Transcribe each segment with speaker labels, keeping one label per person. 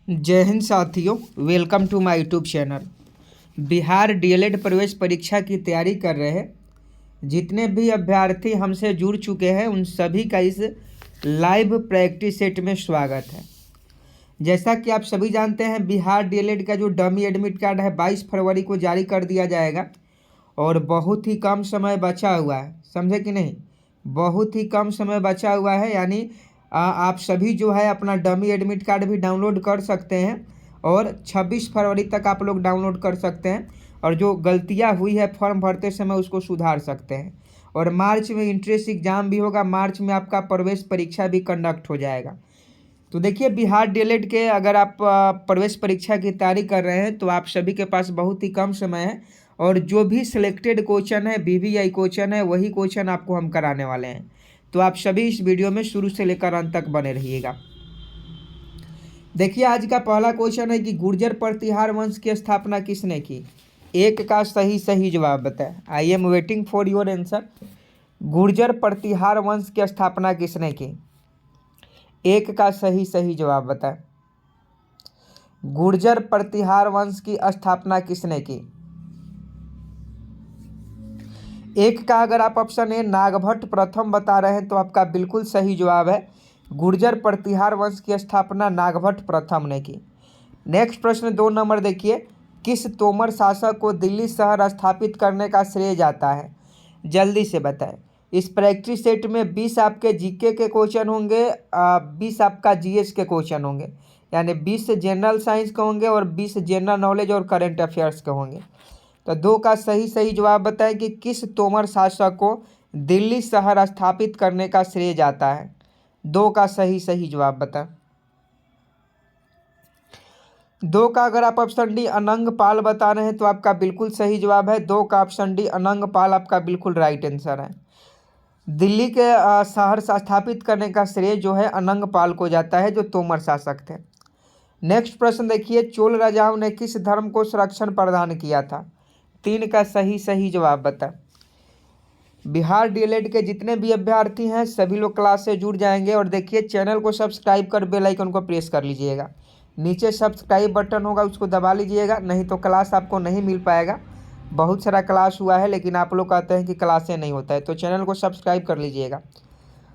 Speaker 1: जय हिंद साथियों, welcome to my YouTube channel. Bihar DElEd प्रवेश परीक्षा की तैयारी कर रहे हैं जितने भी अभ्यर्थी हमसे जुड़ चुके हैं उन सभी का इस लाइव प्रैक्टिस सेट में स्वागत है। जैसा कि आप सभी जानते हैं, बिहार डीएलएड का जो डमी एडमिट कार्ड है 22 फरवरी को जारी कर दिया जाएगा और बहुत ही कम समय बचा हुआ है, समझे कि नहीं। बहुत ही कम समय बचा हुआ है, यानी आप सभी जो है अपना डमी एडमिट कार्ड भी डाउनलोड कर सकते हैं और 26 फरवरी तक आप लोग डाउनलोड कर सकते हैं और जो गलतियां हुई है फॉर्म भरते समय उसको सुधार सकते हैं। और मार्च में इंट्रेंस एग्ज़ाम भी होगा, मार्च में आपका प्रवेश परीक्षा भी कंडक्ट हो जाएगा। तो देखिए, बिहार डीएलएड के अगर आप प्रवेश परीक्षा की तैयारी कर रहे हैं तो आप सभी के पास बहुत ही कम समय है और जो भी सिलेक्टेड क्वेश्चन है, वीवीआई क्वेश्चन है, वही क्वेश्चन आपको हम कराने वाले हैं। तो आप सभी इस वीडियो में शुरू से लेकर अंत तक बने रहिएगा। देखिए, आज का पहला क्वेश्चन है कि गुर्जर प्रतिहार वंश की स्थापना किसने की। एक का सही जवाब बताएं। I am waiting for your answer. Gurjara Pratihara वंश की स्थापना किसने की? एक का सही जवाब बताएं। गुर्जर प्रतिहार वंश की स्थापना किसने की? एक का अगर आप ऑप्शन ए नागभट्ट प्रथम बता रहे हैं तो आपका बिल्कुल सही जवाब है। गुर्जर प्रतिहार वंश की स्थापना नागभट्ट प्रथम ने की। नेक्स्ट प्रश्न 2 नंबर देखिए, किस तोमर शासक को दिल्ली शहर स्थापित करने का श्रेय जाता है? जल्दी से बताएं। इस प्रैक्टिस सेट में 20 आपके जीके के क्वेश्चन होंगे, 20 आपका जीएस के क्वेश्चन होंगे, यानी 20 जनरल साइंस के होंगे और 20 जनरल नॉलेज और करंट अफेयर्स के होंगे। तो 2 का सही जवाब बताएं कि किस तोमर शासक को दिल्ली शहर स्थापित करने का श्रेय जाता है। 2 का सही जवाब बताएं। 2 का अगर आप ऑप्शन डी अनंग पाल बता रहे हैं तो आपका बिल्कुल सही जवाब है। 2 का ऑप्शन डी अनंग पाल आपका बिल्कुल राइट आंसर है। दिल्ली के शहर स्थापित करने का श्रेय जो है अनंग पाल को जाता है, जो तोमर शासक थे। नेक्स्ट प्रश्न देखिए, चोल राजाओं ने किस धर्म को संरक्षण प्रदान किया था? 3 का सही जवाब बता। बिहार डीएलएड के जितने भी अभ्यर्थी हैं सभी लोग क्लास से जुड़ जाएंगे और देखिए, चैनल को सब्सक्राइब कर बेल आइकन को प्रेस कर लीजिएगा। नीचे सब्सक्राइब बटन होगा, उसको दबा लीजिएगा, नहीं तो क्लास आपको नहीं मिल पाएगा। बहुत सारा क्लास हुआ है लेकिन आप लोग कहते हैं कि क्लासें नहीं होता है, तो चैनल को सब्सक्राइब कर लीजिएगा।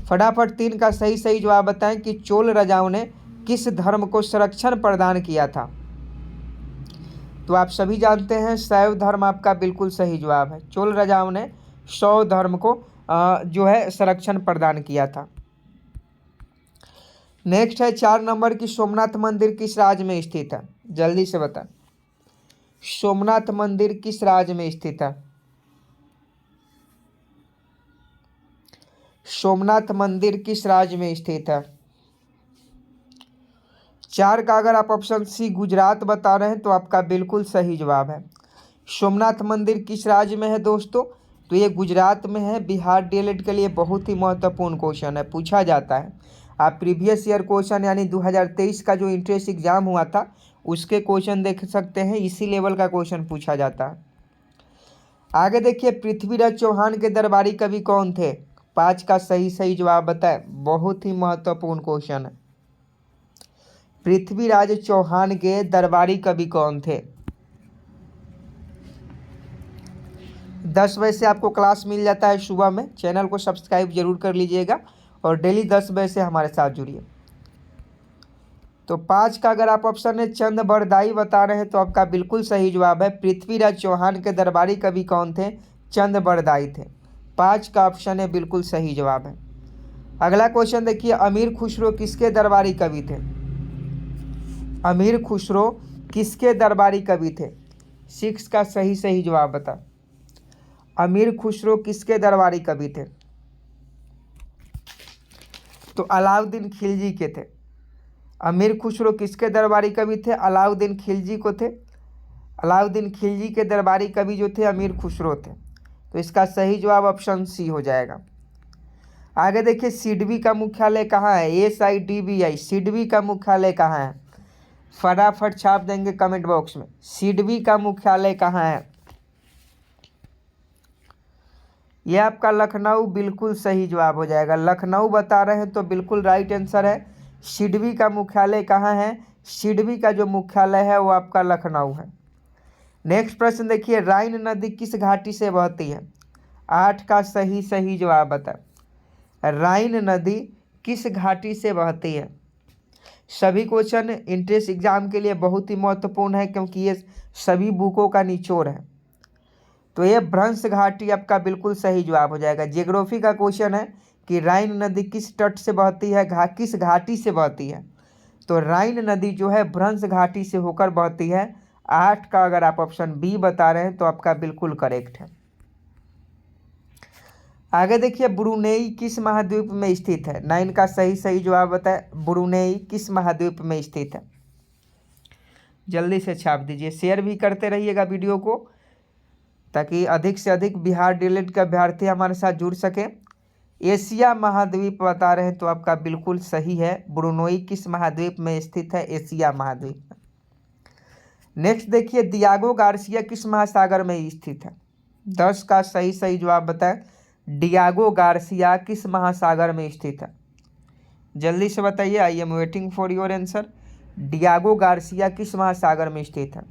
Speaker 1: फटाफट 3 का सही जवाब बताएं कि चोल राजाओं ने किस धर्म को संरक्षण प्रदान किया था? तो आप सभी जानते हैं शैव धर्म आपका बिल्कुल सही जवाब है। चोल राजाओं ने शैव धर्म को जो है संरक्षण प्रदान किया था। नेक्स्ट है 4 नंबर की सोमनाथ मंदिर किस राज्य में स्थित है? जल्दी से बता। सोमनाथ मंदिर किस राज्य में स्थित है? सोमनाथ मंदिर किस राज्य में स्थित है? 4 का अगर आप ऑप्शन सी गुजरात बता रहे हैं तो आपका बिल्कुल सही जवाब है। सोमनाथ मंदिर किस राज्य में है दोस्तों? तो ये गुजरात में है। बिहार डीएलएड के लिए बहुत ही महत्वपूर्ण क्वेश्चन है, पूछा जाता है। आप प्रीवियस ईयर क्वेश्चन यानी 2023 का जो इंट्रेंस एग्जाम हुआ था उसके क्वेश्चन देख सकते हैं, इसी लेवल का क्वेश्चन पूछा जाता है। आगे देखिए, पृथ्वीराज चौहान के दरबारी कवि कौन थे? 5 का सही जवाब बताएं। बहुत ही महत्वपूर्ण क्वेश्चन है। पृथ्वीराज चौहान के दरबारी कवि कौन थे? 10 बजे से आपको क्लास मिल जाता है सुबह में। चैनल को सब्सक्राइब जरूर कर लीजिएगा और डेली 10 बजे से हमारे साथ जुड़िए। तो 5 का अगर आप ऑप्शन है चंद बरदाई बता रहे हैं तो आपका बिल्कुल सही जवाब है। पृथ्वीराज चौहान के दरबारी कवि कौन थे? चंद बरदाई थे। 5 का ऑप्शन है बिल्कुल सही जवाब है। अगला क्वेश्चन देखिए, अमीर खुसरो किसके दरबारी कवि थे? अमीर खुसरो किसके दरबारी कवि थे? 6 का सही जवाब बता। अमीर खुसरो किसके दरबारी कवि थे? तो अलाउद्दीन खिलजी के थे। अमीर खुसरो किसके दरबारी कवि थे? अलाउद्दीन खिलजी को थे। अलाउद्दीन खिलजी के दरबारी कवि जो थे अमीर खुसरो थे। तो इसका सही जवाब ऑप्शन सी हो जाएगा। आगे देखिए, सिडबी का मुख्यालय कहाँ है? SIDBI सिडबी का मुख्यालय कहाँ है? फटाफट छाप देंगे कमेंट बॉक्स में। सिडबी का मुख्यालय कहाँ है? यह आपका लखनऊ बिल्कुल सही जवाब हो जाएगा। लखनऊ बता रहे हैं तो बिल्कुल राइट आंसर है। सिडबी का मुख्यालय कहाँ है? सिडबी का जो मुख्यालय है वो आपका लखनऊ है। नेक्स्ट प्रश्न देखिए, राइन नदी किस घाटी से बहती है? 8 का सही जवाब बताएं। राइन नदी किस घाटी से बहती है? सभी क्वेश्चन इंट्रेंस एग्जाम के लिए बहुत ही महत्वपूर्ण है क्योंकि ये सभी बुकों का निचोड़ है। तो ये भ्रंश घाटी आपका बिल्कुल सही जवाब हो जाएगा। जियोग्राफी का क्वेश्चन है कि राइन नदी किस तट से बहती है, किस घाटी से बहती है? तो राइन नदी जो है भ्रंश घाटी से होकर बहती है। 8 का अगर आप ऑप्शन बी बता रहे हैं तो आपका बिल्कुल करेक्ट है। आगे देखिए, ब्रुनेई किस महाद्वीप में स्थित है? 9 का सही जवाब बताएं। ब्रुनेई किस महाद्वीप में स्थित है? जल्दी से छाप दीजिए, शेयर भी करते रहिएगा वीडियो को ताकि अधिक से अधिक बिहार डीएलएड के अभ्यर्थी हमारे साथ जुड़ सके। एशिया महाद्वीप बता रहे हैं तो आपका बिल्कुल सही है। ब्रुनेई किस महाद्वीप में स्थित है? एशिया महाद्वीप में। नेक्स्ट देखिए, डियागो गार्सिया किस महासागर में स्थित है? 10 का सही जवाब बताएं। डियागो गार्सिया किस महासागर में स्थित है? जल्दी से बताइए, आई am waiting for your answer. Diego Garcia किस महासागर में स्थित है?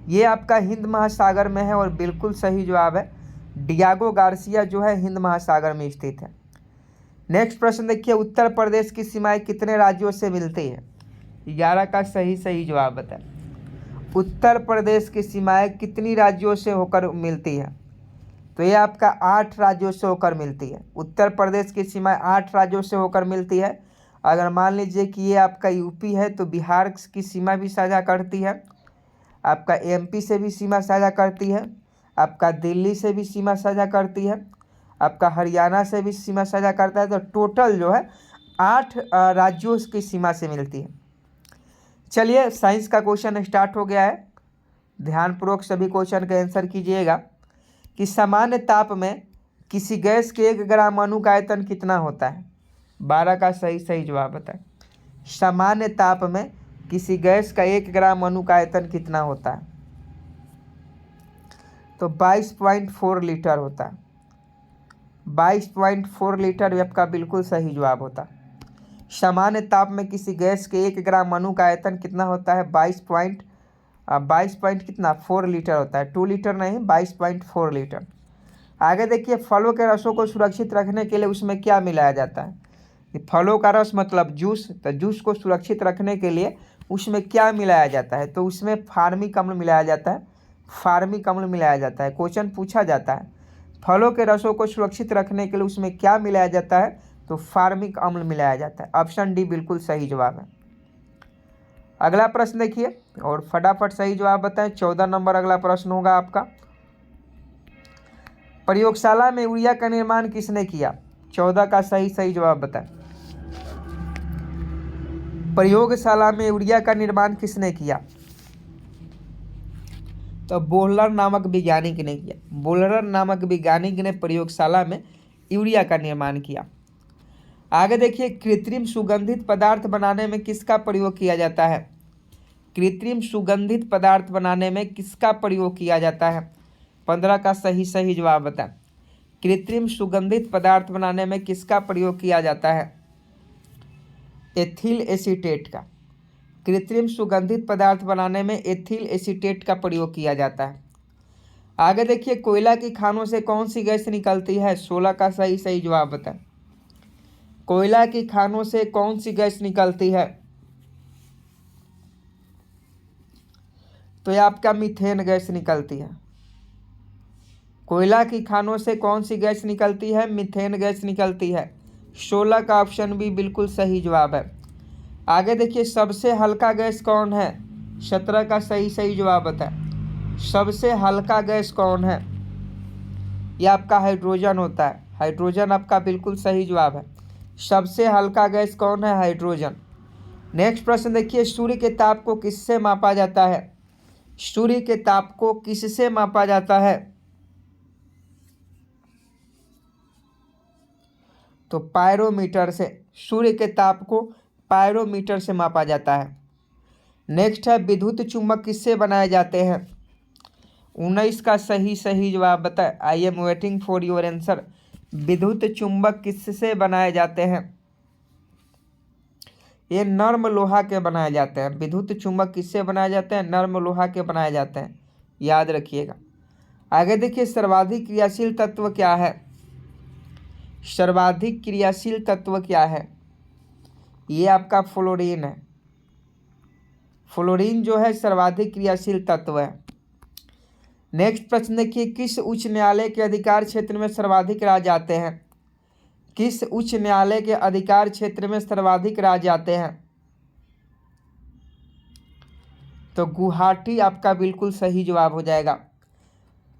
Speaker 1: ये आपका हिंद महासागर में है और बिल्कुल सही जवाब है। डियागो गार्सिया जो है हिंद महासागर में स्थित है। नेक्स्ट प्रश्न देखिए, उत्तर प्रदेश की सीमाएं कितने राज्यों से मिलती है? 11 का सही जवाब बताएं। उत्तर प्रदेश की सीमाएं कितनी राज्यों से होकर मिलती है? तो ये आपका 8 राज्यों से होकर मिलती है। उत्तर प्रदेश की सीमाएं 8 राज्यों से होकर मिलती है। अगर मान लीजिए कि ये आपका यूपी है तो बिहार की सीमा भी साझा करती है, आपका एमपी से भी सीमा साझा करती है, आपका दिल्ली से भी सीमा साझा करती है, आपका हरियाणा से भी सीमा साझा करता है। तो टोटल जो है 8 राज्यों की सीमा से मिलती है। चलिए, साइंस का क्वेश्चन स्टार्ट हो गया है। ध्यानपूर्वक सभी क्वेश्चन का आंसर कीजिएगा कि सामान्य ताप में किसी गैस के 1 ग्राम अणु का आयतन कितना होता है? 12 का सही जवाब बताएं। सामान्य ताप में किसी गैस का 1 ग्राम अणु का आयतन कितना होता है? तो 22.4 लीटर होता है। 22.4 लीटर आपका बिल्कुल सही जवाब होता है। सामान्य ताप में किसी गैस के 1 ग्राम अणु का आयतन कितना होता है? 22 कितना 4 लीटर होता है। 2 लीटर नहीं, 22.4 लीटर। आगे देखिए, फलों के रसों को सुरक्षित रखने के लिए उसमें क्या मिलाया जाता है? फलों का रस मतलब जूस, तो जूस को सुरक्षित रखने के लिए उसमें क्या मिलाया जाता है? तो उसमें फार्मिक अम्ल मिलाया जाता है। फार्मिक अम्ल मिलाया जाता है। क्वेश्चन पूछा जाता है फलों के रसों को सुरक्षित रखने के लिए उसमें क्या मिलाया जाता है? तो फार्मिक अम्ल मिलाया जाता है। ऑप्शन डी बिल्कुल सही जवाब है। अगला प्रश्न देखिए और फटाफट सही जवाब बताएं। 14 नंबर अगला प्रश्न होगा आपका। प्रयोगशाला में यूरिया का निर्माण किसने किया? 14 का सही जवाब बताएं। प्रयोगशाला में यूरिया का निर्माण किसने किया? तो बोहलर नामक वैज्ञानिक ने किया। बोहलर नामक वैज्ञानिक ने प्रयोगशाला में यूरिया का निर्माण किया। आगे देखिए, कृत्रिम सुगंधित पदार्थ बनाने में किसका प्रयोग किया जाता है? कृत्रिम सुगंधित पदार्थ बनाने में किसका प्रयोग किया जाता है? 15 का सही जवाब बताएं। कृत्रिम सुगंधित पदार्थ बनाने में किसका प्रयोग किया जाता है? एथिल एसीटेट का। कृत्रिम सुगंधित पदार्थ बनाने में एथिल एसीटेट का प्रयोग किया जाता है। आगे देखिए, कोयला की खानों से कौन सी गैस निकलती है? 16 का सही जवाब बताएं। कोयला की खानों से कौन सी गैस निकलती है? तो यह आपका मीथेन गैस निकलती है। कोयला की खानों से कौन सी गैस निकलती है? मीथेन गैस निकलती है। 16 का ऑप्शन भी बिल्कुल सही जवाब है। आगे देखिए, सबसे हल्का गैस कौन है? 17 का सही जवाब बताएं। सबसे हल्का गैस कौन है? यह आपका हाइड्रोजन होता है। हाइड्रोजन आपका बिल्कुल सही जवाब है। सबसे हल्का गैस कौन है? हाइड्रोजन। नेक्स्ट प्रश्न देखिए, सूर्य के ताप को किससे मापा जाता है? सूर्य के ताप को किससे मापा जाता है? तो पायरोमीटर से। सूर्य के ताप को पायरोमीटर से मापा जाता है। नेक्स्ट है, विद्युत चुम्बक किससे बनाए जाते हैं? 19 का सही जवाब बताएं। I am waiting for your answer. विद्युत चुम्बक किससे बनाए जाते हैं? ये नर्म लोहा के बनाए जाते हैं। विद्युत चुंबक किससे बनाए जाते हैं? नर्म लोहा के बनाए जाते हैं, याद रखिएगा। आगे देखिए, सर्वाधिक क्रियाशील तत्व क्या है? सर्वाधिक क्रियाशील तत्व क्या है? ये आपका फ्लोरीन है। फ्लोरीन जो है सर्वाधिक क्रियाशील तत्व है। नेक्स्ट प्रश्न देखिए, किस उच्च न्यायालय के अधिकार क्षेत्र में सर्वाधिक राज्य आते हैं? किस उच्च न्यायालय के अधिकार क्षेत्र में सर्वाधिक राज्य आते हैं? तो गुवाहाटी आपका बिल्कुल सही जवाब हो जाएगा।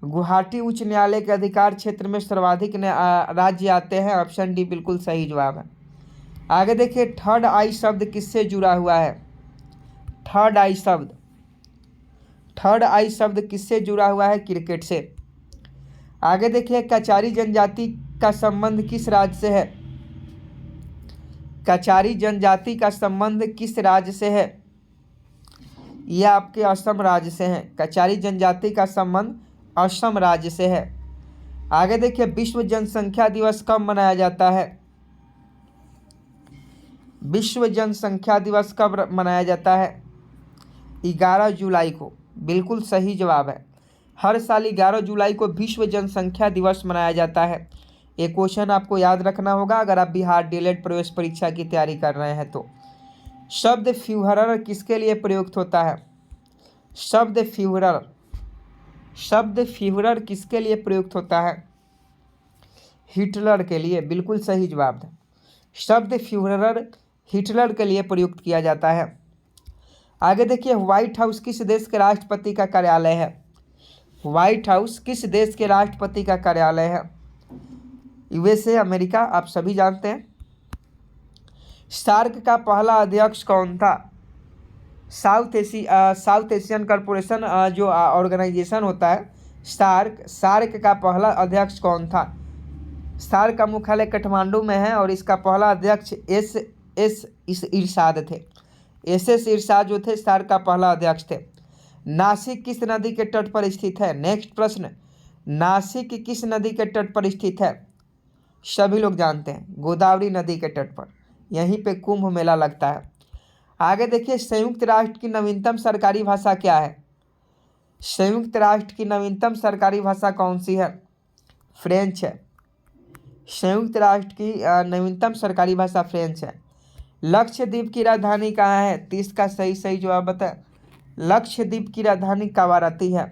Speaker 1: गुवाहाटी उच्च न्यायालय के अधिकार क्षेत्र में सर्वाधिक राज्य आते हैं। ऑप्शन डी बिल्कुल सही जवाब है। आगे देखिए, थर्ड आई शब्द किससे जुड़ा हुआ है? थर्ड आई शब्द, थर्ड आई शब्द किससे जुड़ा हुआ है? क्रिकेट से। आगे देखिए, कचारी जनजाति का संबंध किस राज्य से है? कचारी जनजाति का संबंध किस राज्य से है? यह आपके असम राज्य से है। कचारी जनजाति का संबंध असम राज्य से है। आगे देखिए, विश्व जनसंख्या दिवस कब मनाया जाता है? विश्व जनसंख्या दिवस कब मनाया जाता है? 11 जुलाई को, बिल्कुल सही जवाब है। हर साल 11 जुलाई को विश्व जनसंख्या दिवस मनाया जाता है। ये क्वेश्चन आपको याद रखना होगा अगर आप बिहार डीएलएड प्रवेश परीक्षा की तैयारी कर रहे हैं तो। शब्द फ्यूहरर किसके लिए प्रयुक्त होता है? शब्द फ्यूहरर, शब्द फ्यूहरर किसके लिए प्रयुक्त होता है? हिटलर के लिए, बिल्कुल सही जवाब है। शब्द फ्यूहरर हिटलर के लिए प्रयुक्त किया जाता है। आगे देखिए, व्हाइट हाउस किस देश के राष्ट्रपति का कार्यालय है? व्हाइट हाउस किस देश के राष्ट्रपति का कार्यालय है? यूएसए, अमेरिका, आप सभी जानते हैं। सार्क का पहला अध्यक्ष कौन था? साउथ एशियन कॉरपोरेशन जो ऑर्गेनाइजेशन होता है सार्क, सार्क का पहला अध्यक्ष कौन था? सार्क का मुख्यालय काठमांडू में है और इसका पहला अध्यक्ष एस इरशाद थे। एस इरशाद जो थे सार्क का पहला अध्यक्ष थे। नासिक किस नदी के तट पर स्थित है? नेक्स्ट प्रश्न, नासिक किस नदी के तट पर स्थित है? सभी लोग जानते हैं, गोदावरी नदी के तट पर। यहीं पे कुंभ मेला लगता है। आगे देखिए, संयुक्त राष्ट्र की नवीनतम सरकारी भाषा क्या है? संयुक्त राष्ट्र की नवीनतम सरकारी भाषा कौन सी है? फ्रेंच है। संयुक्त राष्ट्र की नवीनतम सरकारी भाषा फ्रेंच है। लक्षद्वीप की राजधानी कहाँ है? 30 का सही जवाब बताएं। लक्षद्वीप की राजधानी कवारत्ती है।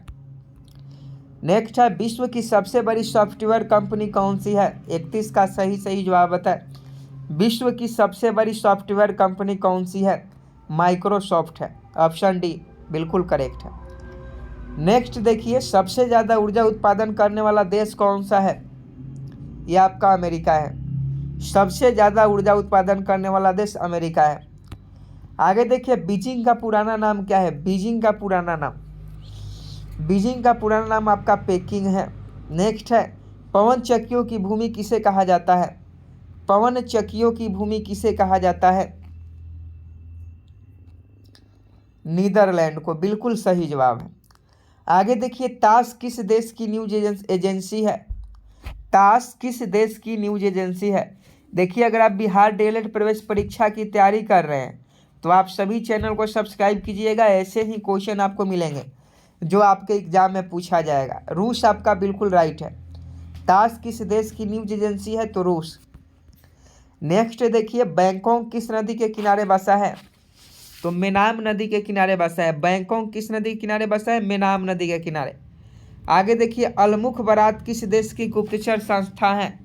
Speaker 1: नेक्स्ट है, विश्व की सबसे बड़ी सॉफ्टवेयर कंपनी कौन सी है? 31 का सही जवाब बताएं। विश्व की सबसे बड़ी सॉफ्टवेयर कंपनी कौन सी है? माइक्रोसॉफ्ट है। ऑप्शन डी बिल्कुल करेक्ट है। नेक्स्ट देखिए, सबसे ज़्यादा ऊर्जा उत्पादन करने वाला देश कौन सा है? यह आपका अमेरिका है। सबसे ज़्यादा ऊर्जा उत्पादन करने वाला देश अमेरिका है। आगे देखिए, बीजिंग का पुराना नाम क्या है? बीजिंग का पुराना नाम, बीजिंग का पुराना नाम आपका पेकिंग है। नेक्स्ट है, पवन चक्कियों की भूमि किसे कहा जाता है? पवन चक्कियों की भूमि किसे कहा जाता है? नीदरलैंड को, बिल्कुल सही जवाब है। आगे देखिए, ताश किस देश की न्यूज एजेंसी है? ताश किस देश की न्यूज एजेंसी है? देखिए, अगर आप बिहार डीएलएड प्रवेश परीक्षा की तैयारी कर रहे हैं तो आप सभी चैनल को सब्सक्राइब कीजिएगा। ऐसे ही क्वेश्चन आपको मिलेंगे जो आपके एग्जाम में पूछा जाएगा। रूस आपका बिल्कुल राइट है। ताश किस देश की न्यूज एजेंसी है? तो रूस। नेक्स्ट देखिए, बैंकॉक किस नदी के किनारे बसा है? तो मेनाम नदी के किनारे बसा है। बैंकॉक किस नदी के किनारे बसा है? मेनाम नदी के किनारे। आगे देखिए, अलमुख बारात किस देश की गुप्तचर संस्था है?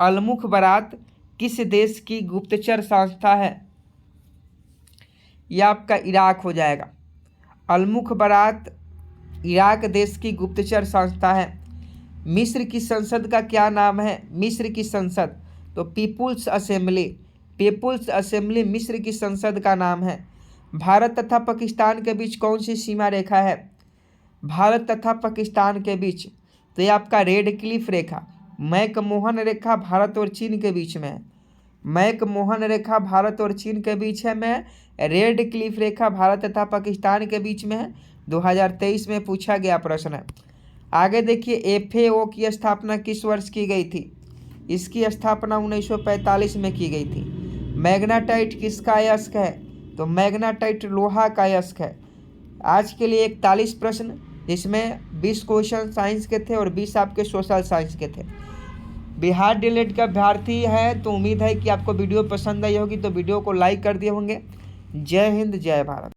Speaker 1: अलमुख बारात किस देश की गुप्तचर संस्था है? यह आपका इराक हो जाएगा। अलमुख बारात इराक देश की गुप्तचर संस्था है। मिस्र की संसद का क्या नाम है? मिस्र की संसद, तो पीपुल्स असेंबली, पीपुल्स असेंबली मिस्र की संसद का नाम है। भारत तथा पाकिस्तान के बीच कौन सी सीमा रेखा है? भारत तथा पाकिस्तान के बीच, तो ये आपका रेड क्लिफ रेखा, मैकमोहन रेखा भारत और चीन के बीच में है। मैकमोहन रेखा भारत और चीन के बीच है में, रेड क्लिफ रेखा भारत तथा पाकिस्तान के बीच में है। 2023 में पूछा गया प्रश्न है। आगे देखिए, एफएओ की स्थापना किस वर्ष की गई थी? इसकी स्थापना 1945 में की गई थी। मैग्नाटाइट किसका अयस्क है? तो मैग्नाटाइट लोहा का अयस्क है। आज के लिए 41 प्रश्न, जिसमें 20 क्वेश्चन साइंस के थे और 20 आपके सोशल साइंस के थे। बिहार डीएलएड का अभ्यर्थी है तो उम्मीद है कि आपको वीडियो पसंद आई होगी, तो वीडियो को लाइक कर दिए होंगे। जय हिंद, जय भारत।